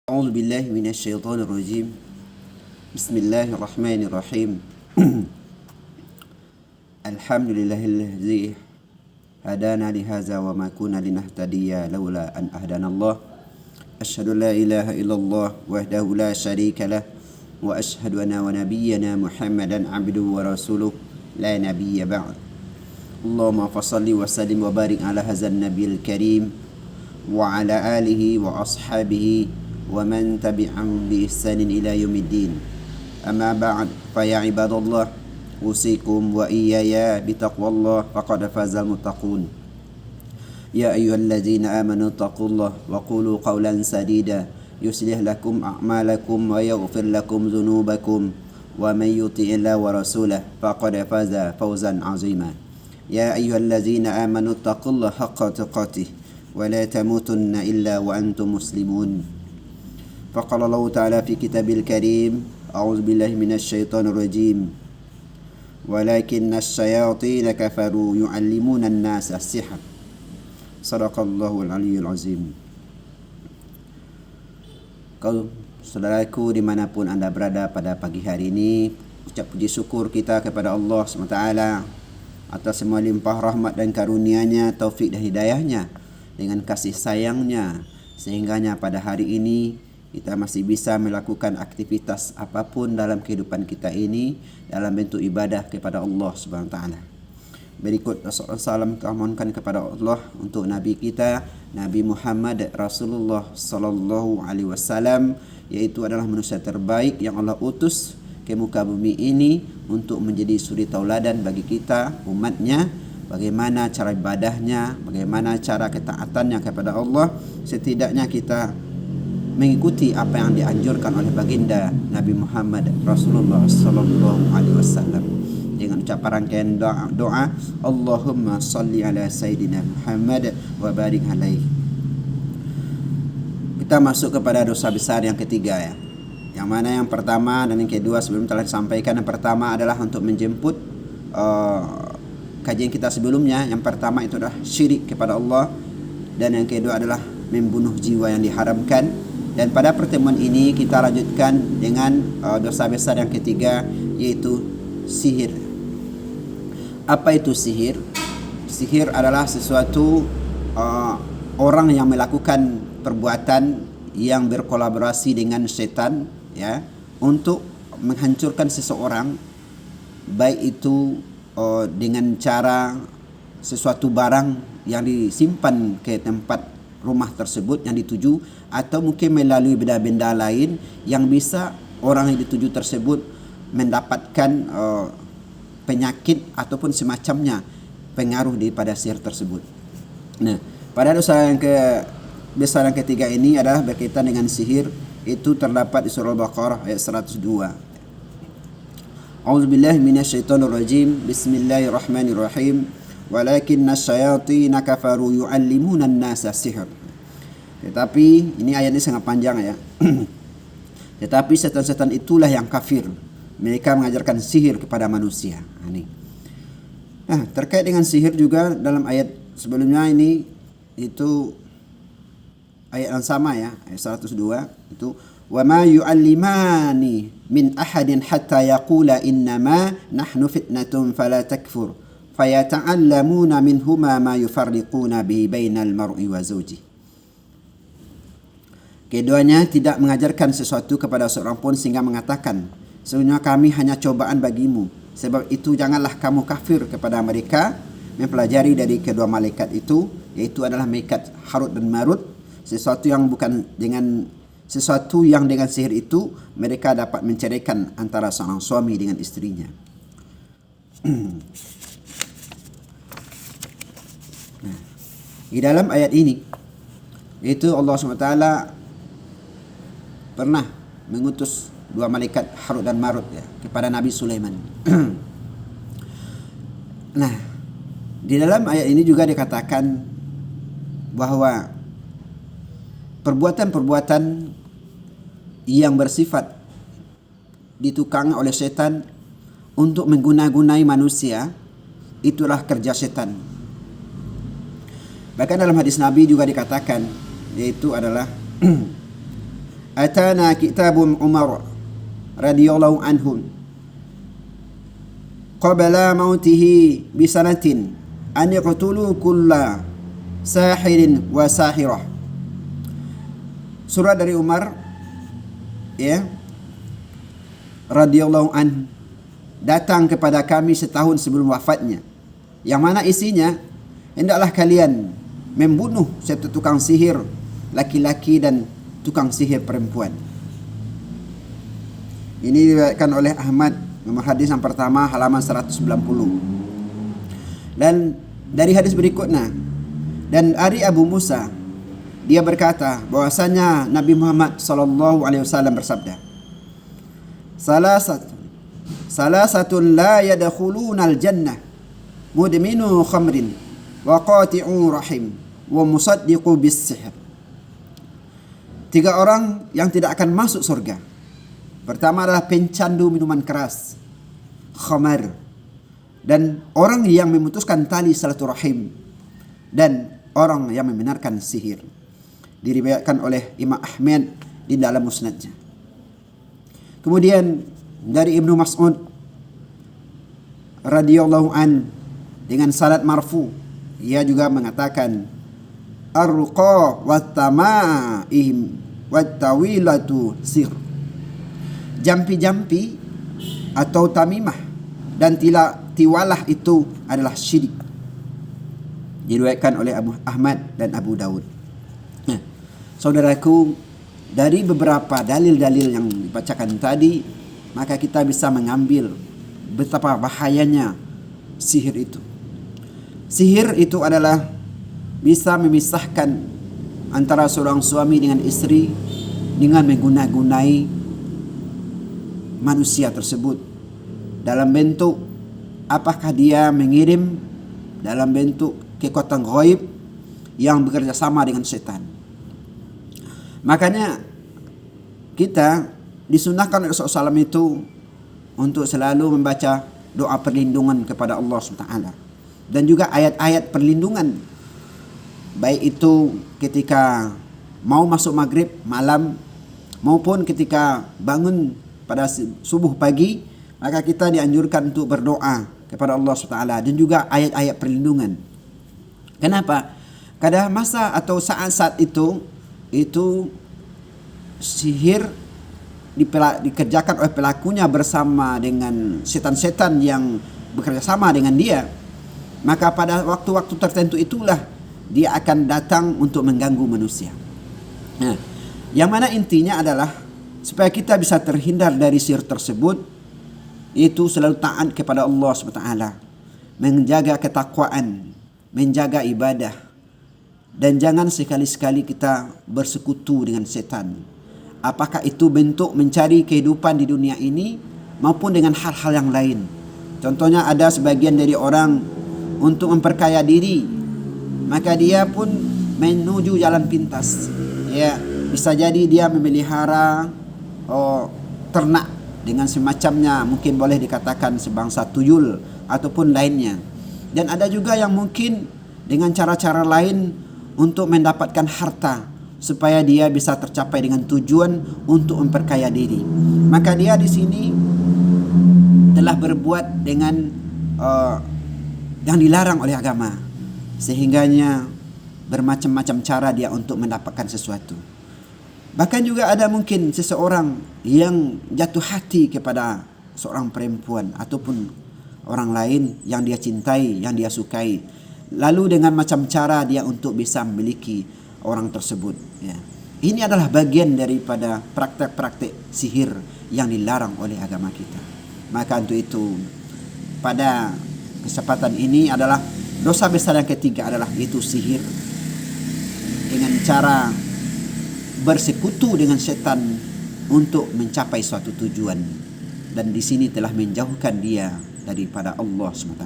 أعوذ بالله من الشيطان الرجيم. بسم الله الرحمن الرحيم. الحمد لله الذي هدانا لهذا وما كنا لنهتدي لولا أن أهدانا الله. أشهد أن لا إله إلا الله وحده لا شريك له وأشهد أن ونبينا محمدا عبده ورسوله لا نبي بعد. اللهم فصل وسلم وبارك على هذا النبي الكريم وعلى آله وأصحابه ومن تبعهم بإحسان إلى يوم الدين. أما بعد فيا عباد الله أوصيكم وإياي بتقوى الله فقد فاز المتقون. يا أيها الذين آمنوا اتقوا الله وقولوا قولا سديدا يصلح لكم أعمالكم ويغفر لكم ذنوبكم ومن يطع الله ورسوله فقد فاز فوزا عظيما. يا أيها الذين آمنوا اتقوا الله حق تقاته ولا تموتن إلا وأنتم مسلمون. فقال الله تعالى في كتاب الكريم أعوذ بالله من الشيطان الرجيم ولكن الشياطين كفروا يعلمون الناس السحر. صدق الله العلي العظيم. Kau saudaraku dimanapun anda berada pada pagi hari ini, ucap puji syukur kita kepada Allah SWT atas semua limpah rahmat dan karunia-Nya, taufik dan hidayahnya dengan kasih sayangnya, sehingganya pada hari ini kita masih bisa melakukan aktivitas apapun dalam kehidupan kita ini dalam bentuk ibadah kepada Allah Subhanahu wa taala. Berikut salam kemohonkan kepada Allah untuk nabi kita Nabi Muhammad Rasulullah sallallahu alaihi wasallam, yaitu adalah manusia terbaik yang Allah utus ke muka bumi ini untuk menjadi suri tauladan bagi kita umatnya, bagaimana cara ibadahnya, bagaimana cara ketaatannya kepada Allah. Setidaknya kita mengikuti apa yang dianjurkan oleh baginda Nabi Muhammad Rasulullah sallallahu alaihi wasallam dengan ucapan rangkaian doa Allahumma salli ala sayyidina Muhammad wa barik alaihi. Kita masuk kepada dosa besar yang ketiga ya. Yang mana yang pertama dan yang kedua sebelum telah disampaikan. Yang pertama adalah untuk menjemput kajian kita sebelumnya. Yang pertama itu adalah syirik kepada Allah, dan yang kedua adalah membunuh jiwa yang diharamkan. Dan pada pertemuan ini kita lanjutkan dengan dosa besar yang ketiga, yaitu sihir. Apa itu sihir? Sihir adalah sesuatu orang yang melakukan perbuatan yang berkolaborasi dengan setan ya, untuk menghancurkan seseorang, baik itu dengan cara sesuatu barang yang disimpan ke tempat rumah tersebut yang dituju, atau mungkin melalui benda-benda lain yang bisa orang yang dituju tersebut mendapatkan penyakit ataupun semacamnya pengaruh daripada sihir tersebut. Nah, pada dosa yang besar yang ketiga ini adalah berkaitan dengan sihir. Itu terdapat di surah Al-Baqarah ayat 102. A'udzubillahi minasyaitonirrajim. Bismillahirrahmanirrahim. Walakinna syayatina kafaru yu'allimuna an-nasa sihr. Tetapi ini ayat ini sangat panjang ya. Tetapi setan-setan itulah yang kafir. Mereka mengajarkan sihir kepada manusia. Nah, terkait dengan sihir juga dalam ayat sebelumnya ini, itu ayat yang sama ya, ayat 102 itu wa ma yu'allimani min ahadin hatta yaqula innama nahnu fitnatun fala takfur fayata'allamuna minhuma ma yufarriquna bihi bainal mar'i wa zawji. Keduanya tidak mengajarkan sesuatu kepada seorang pun sehingga mengatakan, sesungguhnya kami hanya cobaan bagimu, sebab itu janganlah kamu kafir kepada mereka. Mempelajari dari kedua malaikat itu, yaitu adalah malaikat Harut dan Marut, sesuatu yang dengan sihir itu mereka dapat menceraikan antara seorang suami dengan istrinya. Di dalam ayat ini, yaitu Allah SWT pernah mengutus dua malaikat Harut dan Marut ya, kepada Nabi Sulaiman. Nah, di dalam ayat ini juga dikatakan bahwa perbuatan-perbuatan yang bersifat ditukang oleh setan untuk mengguna-gunai manusia, itulah kerja setan. Bahkan dalam hadis Nabi juga dikatakan, yaitu adalah atana kitabun Umar radhiyallahu anhum qabla mautihi bisanatin an yaqtulu kulla sahirin wa sahirah. Surat dari Umar, ya, radhiyallahu an, datang kepada kami setahun sebelum wafatnya, yang mana isinya, hendaklah kalian membunuh satu tukang sihir laki-laki dan tukang sihir perempuan. Ini diriwayatkan oleh Ahmad, nomor hadis yang pertama halaman 190. Dan dari hadis berikutnya, dan dari Abu Musa, dia berkata bahwasanya Nabi Muhammad sallallahu alaihi wasallam bersabda, salasatun la yadkhulunal jannah mudminu khamrin wa qati'u rahim wa musaddiqu bis sihr. 3 orang yang tidak akan masuk surga. Pertama adalah pencandu minuman keras, khamar, dan orang yang memutuskan tali silaturahim, dan orang yang membenarkan sihir. Diriwayatkan oleh Imam Ahmad di dalam musnadnya. Kemudian dari Ibnu Mas'ud radhiyallahu an dengan sanad marfu, ia juga mengatakan arqa wattamaihim wattawilatu sir. Jampi-jampi atau tamimah dan tiwalah itu adalah syirik. Diriwayatkan oleh Abu Ahmad dan Abu Daud. Nah, saudaraku, dari beberapa dalil-dalil yang dibacakan tadi, maka kita bisa mengambil betapa bahayanya sihir itu. Sihir itu adalah bisa memisahkan antara seorang suami dengan istri dengan menggunakan manusia tersebut dalam bentuk apakah dia mengirim dalam bentuk kekuatan gaib yang bekerja sama dengan setan. Makanya kita disunahkan oleh Rasulullah SAW itu untuk selalu membaca doa perlindungan kepada Allah SWT, dan juga ayat-ayat perlindungan, baik itu ketika mau masuk maghrib malam maupun ketika bangun pada subuh pagi, maka kita dianjurkan untuk berdoa kepada Allah SWT, dan juga ayat-ayat perlindungan. Kenapa? Pada masa atau saat-saat itu sihir dikerjakan oleh pelakunya bersama dengan setan-setan yang bekerja sama dengan dia. Maka pada waktu-waktu tertentu itulah dia akan datang untuk mengganggu manusia. Nah, yang mana intinya adalah supaya kita bisa terhindar dari sihir tersebut, itu selalu taat kepada Allah SWT, menjaga ketakwaan, menjaga ibadah, dan jangan sekali-sekali kita bersekutu dengan setan. Apakah itu bentuk mencari kehidupan di dunia ini maupun dengan hal-hal yang lain. Contohnya ada sebagian dari orang untuk memperkaya diri, maka dia pun menuju jalan pintas. Ya, bisa jadi dia memelihara ternak dengan semacamnya, mungkin boleh dikatakan sebangsa tuyul ataupun lainnya. Dan ada juga yang mungkin dengan cara-cara lain untuk mendapatkan harta supaya dia bisa tercapai dengan tujuan untuk memperkaya diri. Maka dia di sini telah berbuat dengan yang dilarang oleh agama, sehingganya bermacam-macam cara dia untuk mendapatkan sesuatu. Bahkan juga ada mungkin seseorang yang jatuh hati kepada seorang perempuan ataupun orang lain yang dia cintai, yang dia sukai. Lalu dengan macam cara dia untuk bisa memiliki orang tersebut. Ya. Ini adalah bagian daripada praktek-praktek sihir yang dilarang oleh agama kita. Maka untuk itu pada kesempatan ini adalah dosa besar yang ketiga adalah itu sihir. Dengan cara bersekutu dengan setan untuk mencapai suatu tujuan, dan di sini telah menjauhkan dia daripada Allah SWT.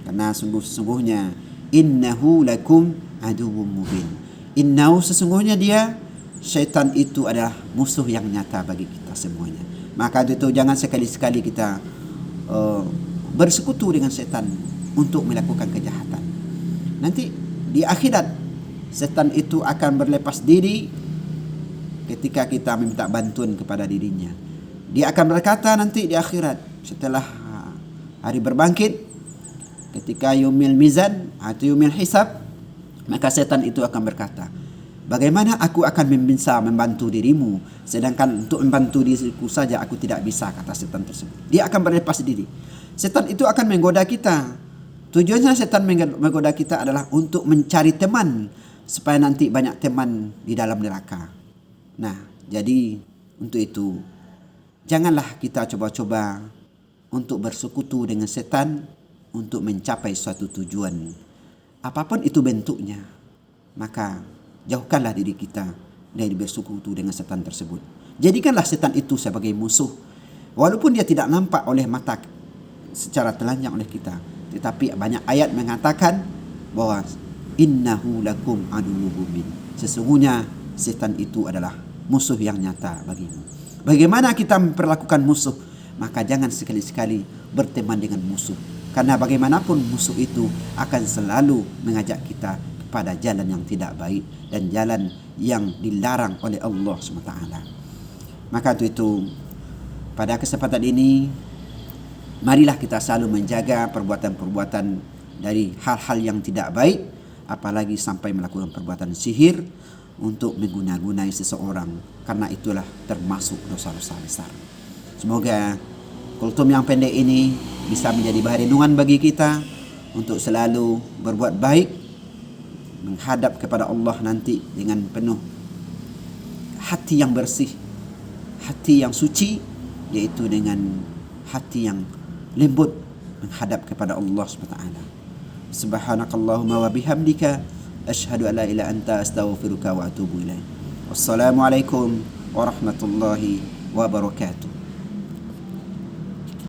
Karena sungguh-sungguhnya innahu lakum aduwwum mubin. Innahu, sesungguhnya dia, syaitan itu adalah musuh yang nyata bagi kita semuanya. Maka itu jangan sekali-sekali kita bersekutu dengan setan untuk melakukan kejahatan. Nanti di akhirat setan itu akan berlepas diri ketika kita minta bantuan kepada dirinya. Dia akan berkata nanti di akhirat setelah hari berbangkit, ketika yaumil mizan atau yaumil hisab, maka setan itu akan berkata, bagaimana aku akan bisa membantu dirimu, sedangkan untuk membantu diriku saja aku tidak bisa, kata setan tersebut. Dia akan berlepas diri. Setan itu akan menggoda kita. Tujuannya setan menggoda kita adalah untuk mencari teman, supaya nanti banyak teman di dalam neraka. Nah, jadi untuk itu janganlah kita coba-coba untuk bersekutu dengan setan untuk mencapai suatu tujuan. Apapun itu bentuknya, maka jauhkanlah diri kita dari bersekutu dengan setan tersebut. Jadikanlah setan itu sebagai musuh. Walaupun dia tidak nampak oleh mata secara telanjang oleh kita, tetapi banyak ayat mengatakan bahwa innahu lakum aduwwum mubin. Sesungguhnya setan itu adalah musuh yang nyata bagimu. Bagaimana kita memperlakukan musuh? Maka jangan sekali-sekali berteman dengan musuh. Karena bagaimanapun musuh itu akan selalu mengajak kita kepada jalan yang tidak baik dan jalan yang dilarang oleh Allah SWT. Maka itu pada kesempatan ini, marilah kita selalu menjaga perbuatan-perbuatan dari hal-hal yang tidak baik, apalagi sampai melakukan perbuatan sihir untuk mengguna-gunai seseorang, karena itulah termasuk dosa-dosa besar. Semoga kultum yang pendek ini bisa menjadi bahan renungan bagi kita untuk selalu berbuat baik, menghadap kepada Allah nanti dengan penuh hati yang bersih, hati yang suci, yaitu dengan hati yang lembut menghadap kepada Allah SWT. Subhanakallahumma wa bihamdika asyhadu an la ilaha anta astaghfiruka wa atubu ilaik. Wassalamualaikum warahmatullahi wabarakatuh.